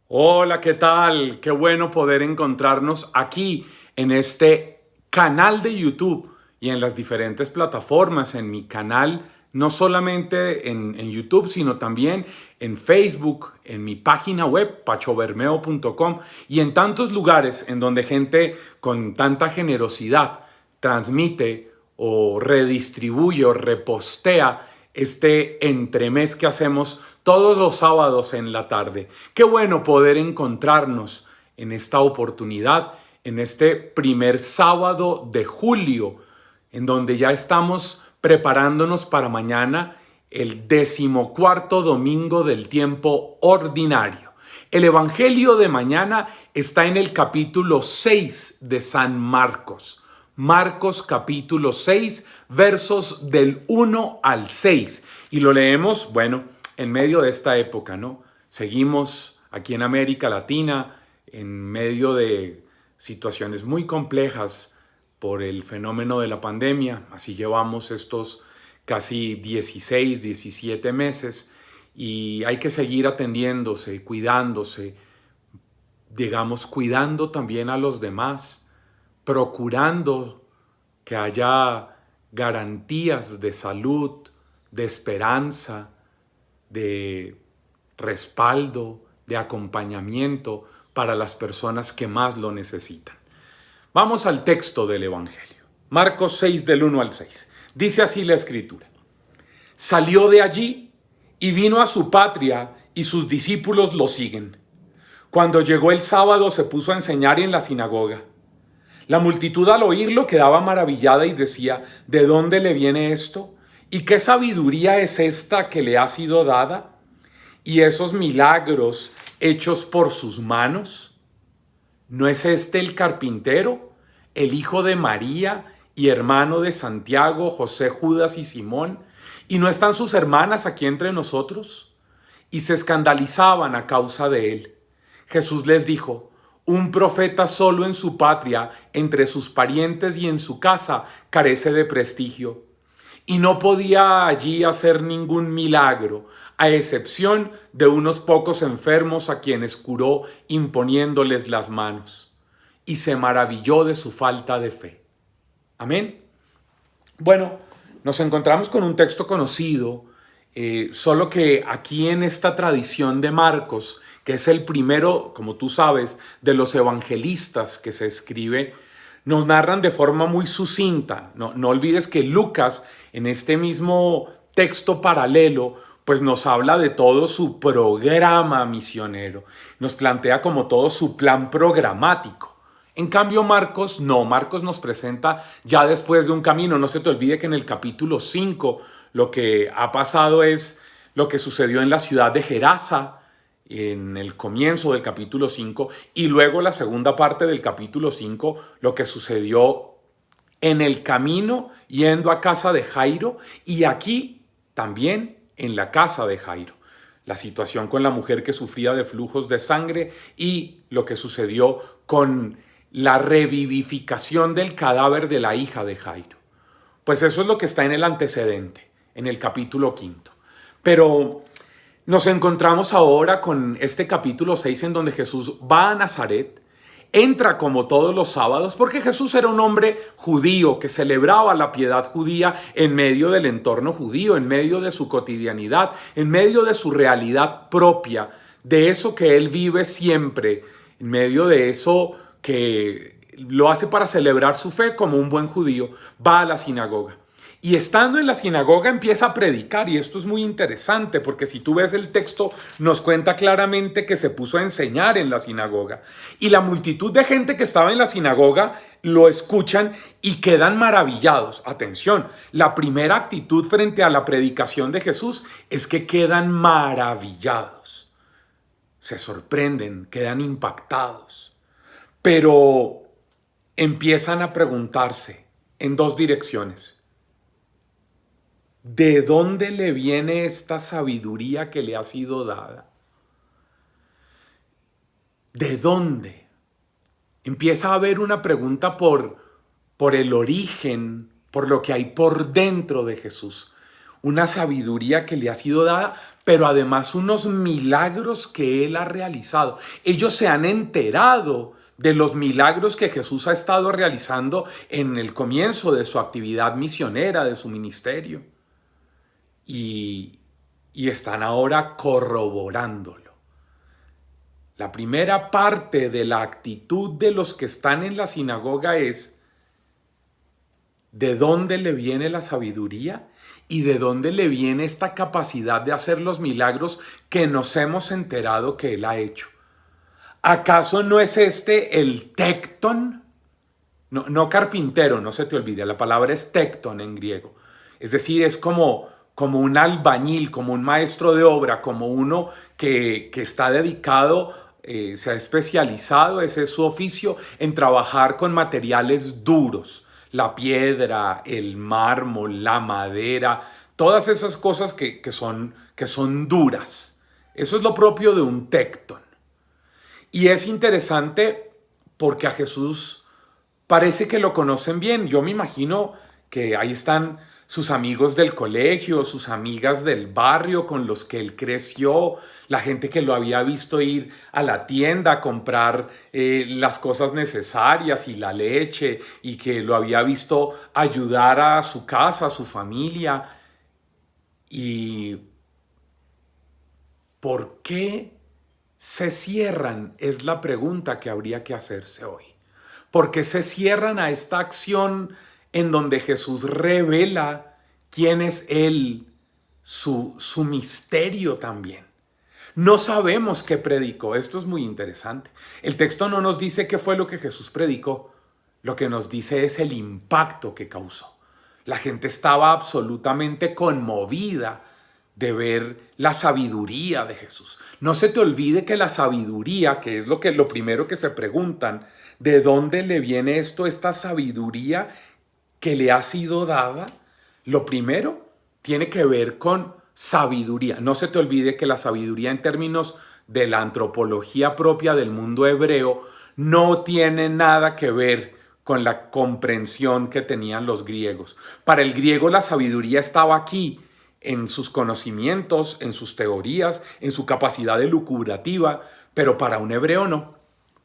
Hola, ¿qué tal? Qué bueno poder encontrarnos aquí en este canal de YouTube y en las diferentes plataformas, en mi canal, no solamente en YouTube, sino también en Facebook, en mi página web, pachobermeo.com y en tantos lugares en donde gente con tanta generosidad transmite o redistribuye o repostea este entremés que hacemos todos los sábados en la tarde. Qué bueno poder encontrarnos en esta oportunidad, en este primer sábado de julio, en donde ya estamos preparándonos para mañana, el 14º domingo del tiempo ordinario. El Evangelio de mañana está en el capítulo 6 de San Marcos. Marcos capítulo 6, versos del 1 al 6. Y lo leemos, bueno, en medio de esta época, ¿no? Seguimos aquí en América Latina, en medio de situaciones muy complejas por el fenómeno de la pandemia. Así llevamos estos casi 16, 17 meses y hay que seguir atendiéndose, cuidándose, digamos, cuidando también a los demás, procurando que haya garantías de salud, de esperanza, de respaldo, de acompañamiento para las personas que más lo necesitan. Vamos al texto del Evangelio. Marcos 6 del 1 al 6. Dice así la Escritura. Salió de allí y vino a su patria y sus discípulos lo siguen. Cuando llegó el sábado se puso a enseñar en la sinagoga. La multitud al oírlo quedaba maravillada y decía, ¿de dónde le viene esto? ¿Y qué sabiduría es esta que le ha sido dada? ¿Y esos milagros hechos por sus manos? ¿No es este el carpintero, el hijo de María y hermano de Santiago, José, Judas y Simón? ¿Y no están sus hermanas aquí entre nosotros? Y se escandalizaban a causa de él. Jesús les dijo, un profeta solo en su patria, entre sus parientes y en su casa, carece de prestigio. Y no podía allí hacer ningún milagro, a excepción de unos pocos enfermos a quienes curó imponiéndoles las manos. Y se maravilló de su falta de fe. Amén. Bueno, nos encontramos con un texto conocido, solo que aquí en esta tradición de Marcos, que es el primero, como tú sabes, de los evangelistas que se escribe, nos narran de forma muy sucinta. No olvides que Lucas, en este mismo texto paralelo, pues nos habla de todo su programa misionero, nos plantea como todo su plan programático. En cambio, Marcos no, Marcos nos presenta ya después de un camino. No se te olvide que en el capítulo 5 lo que ha pasado es lo que sucedió en la ciudad de Gerasa, en el comienzo del capítulo 5, y luego la segunda parte del capítulo 5, lo que sucedió en el camino yendo a casa de Jairo y aquí también en la casa de Jairo. La situación con la mujer que sufría de flujos de sangre y lo que sucedió con la revivificación del cadáver de la hija de Jairo. Pues eso es lo que está en el antecedente, en el capítulo 5. Pero nos encontramos ahora con este capítulo 6 en donde Jesús va a Nazaret, entra como todos los sábados, porque Jesús era un hombre judío que celebraba la piedad judía en medio del entorno judío, en medio de su cotidianidad, en medio de su realidad propia, de eso que él vive siempre, en medio de eso que lo hace para celebrar su fe como un buen judío, va a la sinagoga. Y estando en la sinagoga empieza a predicar, y esto es muy interesante porque si tú ves el texto nos cuenta claramente que se puso a enseñar en la sinagoga. Y la multitud de gente que estaba en la sinagoga lo escuchan y quedan maravillados. Atención, la primera actitud frente a la predicación de Jesús es que quedan maravillados. Se sorprenden, quedan impactados. Pero empiezan a preguntarse en dos direcciones. ¿De dónde le viene esta sabiduría que le ha sido dada? ¿De dónde? Empieza a haber una pregunta por el origen, por lo que hay por dentro de Jesús. Una sabiduría que le ha sido dada pero además unos milagros que Él ha realizado. Ellos se han enterado de los milagros que Jesús ha estado realizando en el comienzo de su actividad misionera, de su ministerio. Y están ahora corroborándolo. La primera parte de la actitud de los que están en la sinagoga es: ¿de dónde le viene la sabiduría? ¿Y de dónde le viene esta capacidad de hacer los milagros que nos hemos enterado que Él ha hecho? ¿Acaso no es este el tecton? No carpintero, no se te olvide, la palabra es tecton en griego. Es decir, es como un albañil, como un maestro de obra, como uno que está dedicado, se ha especializado, ese es su oficio, en trabajar con materiales duros. La piedra, el mármol, la madera, todas esas cosas que son duras. Eso es lo propio de un tecton. Y es interesante porque a Jesús parece que lo conocen bien. Yo me imagino que ahí están sus amigos del colegio, sus amigas del barrio con los que él creció, la gente que lo había visto ir a la tienda a comprar las cosas necesarias y la leche, y que lo había visto ayudar a su casa, a su familia. ¿Y por qué se cierran? Es la pregunta que habría que hacerse hoy. ¿Por qué se cierran a esta acción en donde Jesús revela quién es Él, su misterio también? No sabemos qué predicó. Esto es muy interesante. El texto no nos dice qué fue lo que Jesús predicó. Lo que nos dice es el impacto que causó. La gente estaba absolutamente conmovida de ver la sabiduría de Jesús. No se te olvide que la sabiduría, que es lo primero que se preguntan, ¿de dónde le viene esta sabiduría que le ha sido dada? Lo primero tiene que ver con sabiduría. No se te olvide que la sabiduría, en términos de la antropología propia del mundo hebreo, no tiene nada que ver con la comprensión que tenían los griegos. Para el griego la sabiduría estaba aquí, en sus conocimientos, en sus teorías, en su capacidad elucubrativa, pero para un hebreo no.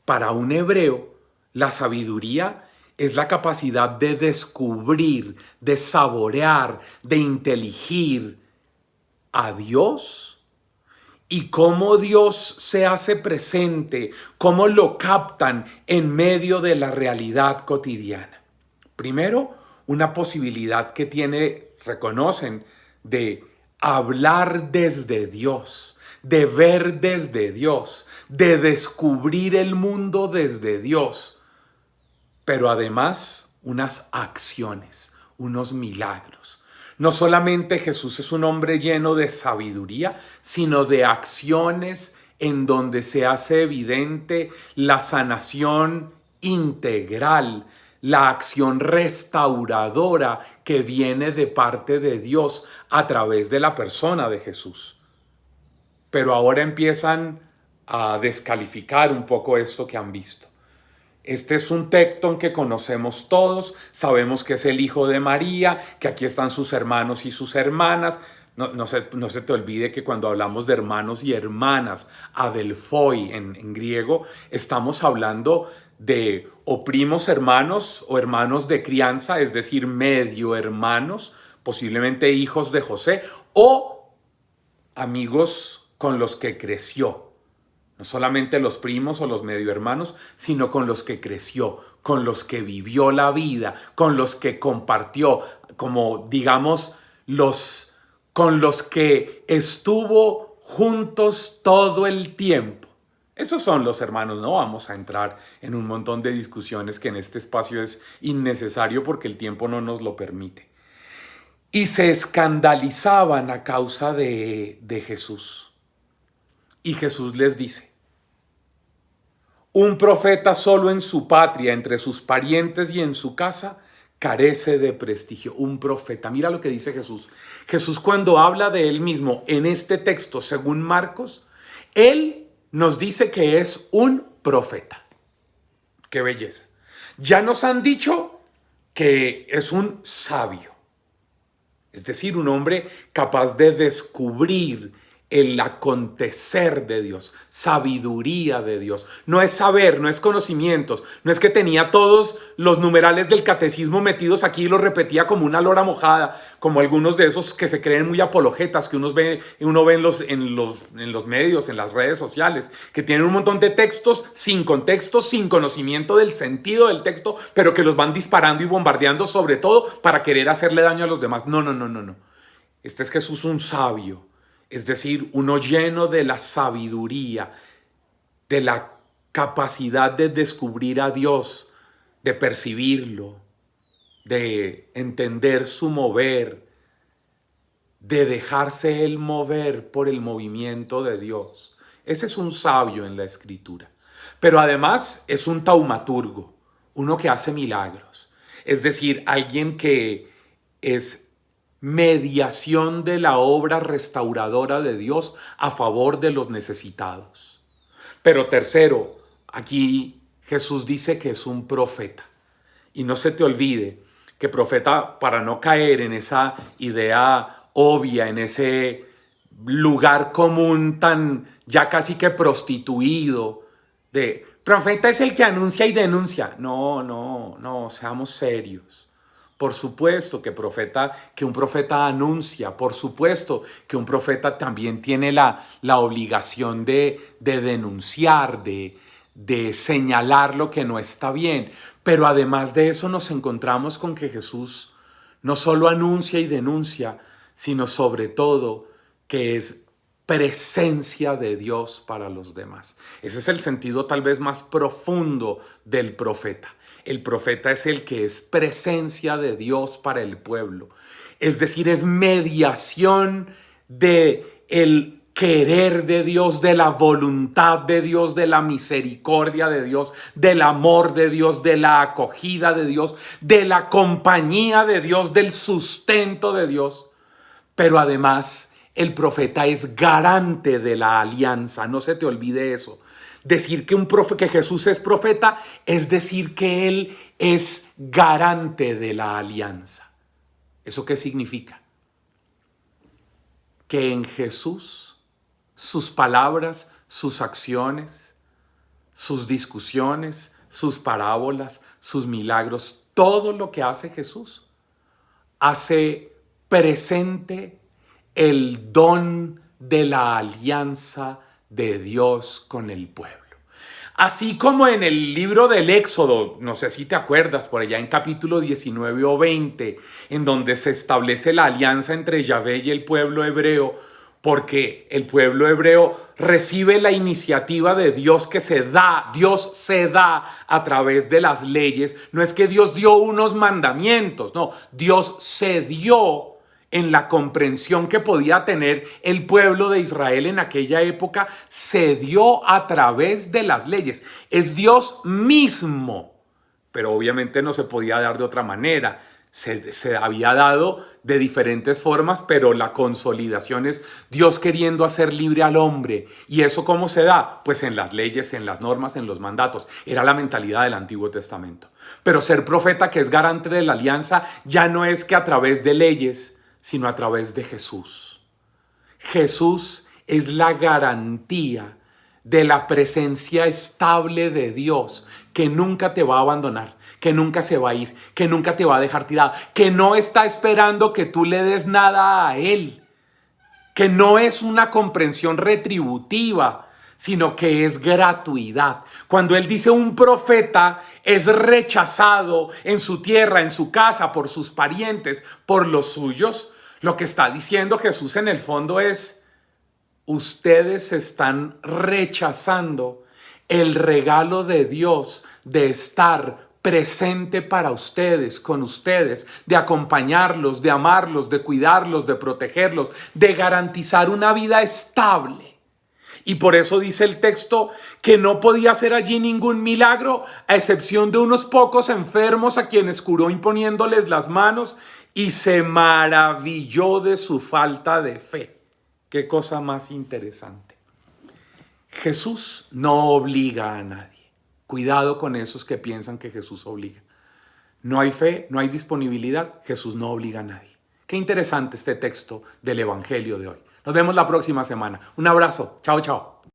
Para un hebreo, la sabiduría es la capacidad de descubrir, de saborear, de inteligir a Dios y cómo Dios se hace presente, cómo lo captan en medio de la realidad cotidiana. Primero, una posibilidad que reconocen, de hablar desde Dios, de ver desde Dios, de descubrir el mundo desde Dios, pero además unas acciones, unos milagros. No solamente Jesús es un hombre lleno de sabiduría, sino de acciones en donde se hace evidente la sanación integral, la acción restauradora que viene de parte de Dios a través de la persona de Jesús. Pero ahora empiezan a descalificar un poco esto que han visto. Este es un tecton que conocemos todos, sabemos que es el hijo de María, que aquí están sus hermanos y sus hermanas. No se te olvide que cuando hablamos de hermanos y hermanas, adelphoi en griego, estamos hablando de o primos hermanos o hermanos de crianza, es decir, medio hermanos, posiblemente hijos de José, o amigos con los que creció. No solamente los primos o los medio hermanos, sino con los que creció, con los que vivió la vida, con los que compartió, como digamos, con los que estuvo juntos todo el tiempo. Esos son los hermanos. No vamos a entrar en un montón de discusiones que en este espacio es innecesario porque el tiempo no nos lo permite. Y se escandalizaban a causa de Jesús. Y Jesús les dice: un profeta solo en su patria, entre sus parientes y en su casa, carece de prestigio. Un profeta. Mira lo que dice Jesús. Jesús, cuando habla de él mismo en este texto, según Marcos, él nos dice que es un profeta. ¡Qué belleza! Ya nos han dicho que es un sabio. Es decir, un hombre capaz de descubrir el acontecer de Dios, sabiduría de Dios. No es saber, no es conocimientos, no es que tenía todos los numerales del catecismo metidos aquí y los repetía como una lora mojada, como algunos de esos que se creen muy apologetas que uno ve en los medios, en las redes sociales, que tienen un montón de textos, sin conocimiento del sentido del texto, pero que los van disparando y bombardeando, sobre todo para querer hacerle daño a los demás. No, no, no, no, no. Este es Jesús, un sabio. Es decir, uno lleno de la sabiduría, de la capacidad de descubrir a Dios, de percibirlo, de entender su mover, de dejarse él mover por el movimiento de Dios. Ese es un sabio en la Escritura. Pero además es un taumaturgo, uno que hace milagros. Es decir, alguien que es mediación de la obra restauradora de Dios a favor de los necesitados. Pero tercero, aquí Jesús dice que es un profeta. Y no se te olvide que profeta, para no caer en esa idea obvia, en ese lugar común tan ya casi que prostituido, de profeta es el que anuncia y denuncia. No, no, no, seamos serios. Por supuesto que un profeta anuncia, por supuesto que un profeta también tiene la obligación de denunciar, de señalar lo que no está bien. Pero además de eso nos encontramos con que Jesús no solo anuncia y denuncia, sino sobre todo que es presencia de Dios para los demás. Ese es el sentido tal vez más profundo del profeta. El profeta es el que es presencia de Dios para el pueblo. Es decir, es mediación de el querer de Dios, de la voluntad de Dios, de la misericordia de Dios, del amor de Dios, de la acogida de Dios, de la compañía de Dios, del sustento de Dios. Pero además, el profeta es garante de la alianza. No se te olvide eso. Decir que Jesús es profeta es decir que Él es garante de la alianza. ¿Eso qué significa? Que en Jesús sus palabras, sus acciones, sus discusiones, sus parábolas, sus milagros, todo lo que hace Jesús hace presente el don de la alianza de Dios con el pueblo. Así como en el libro del Éxodo, no sé si te acuerdas, por allá en capítulo 19 o 20, en donde se establece la alianza entre Yahvé y el pueblo hebreo, porque el pueblo hebreo recibe la iniciativa de Dios que Dios se da a través de las leyes. No es que Dios dio unos mandamientos, no, Dios se dio en la comprensión que podía tener el pueblo de Israel en aquella época, se dio a través de las leyes. Es Dios mismo, pero obviamente no se podía dar de otra manera. Se había dado de diferentes formas, pero la consolidación es Dios queriendo hacer libre al hombre. ¿Y eso cómo se da? Pues en las leyes, en las normas, en los mandatos. Era la mentalidad del Antiguo Testamento. Pero ser profeta, que es garante de la alianza, ya no es que a través de leyes, sino a través de Jesús. Jesús es la garantía de la presencia estable de Dios, que nunca te va a abandonar, que nunca se va a ir, que nunca te va a dejar tirado, que no está esperando que tú le des nada a Él, que no es una comprensión retributiva, sino que es gratuidad. Cuando Él dice un profeta es rechazado en su tierra, en su casa, por sus parientes, por los suyos, lo que está diciendo Jesús en el fondo es: ustedes están rechazando el regalo de Dios de estar presente para ustedes, con ustedes, de acompañarlos, de amarlos, de cuidarlos, de protegerlos, de garantizar una vida estable. Y por eso dice el texto que no podía hacer allí ningún milagro, a excepción de unos pocos enfermos a quienes curó imponiéndoles las manos, y se maravilló de su falta de fe. Qué cosa más interesante. Jesús no obliga a nadie. Cuidado con esos que piensan que Jesús obliga. No hay fe, no hay disponibilidad, Jesús no obliga a nadie. Qué interesante este texto del Evangelio de hoy. Nos vemos la próxima semana. Un abrazo. Chao, chao.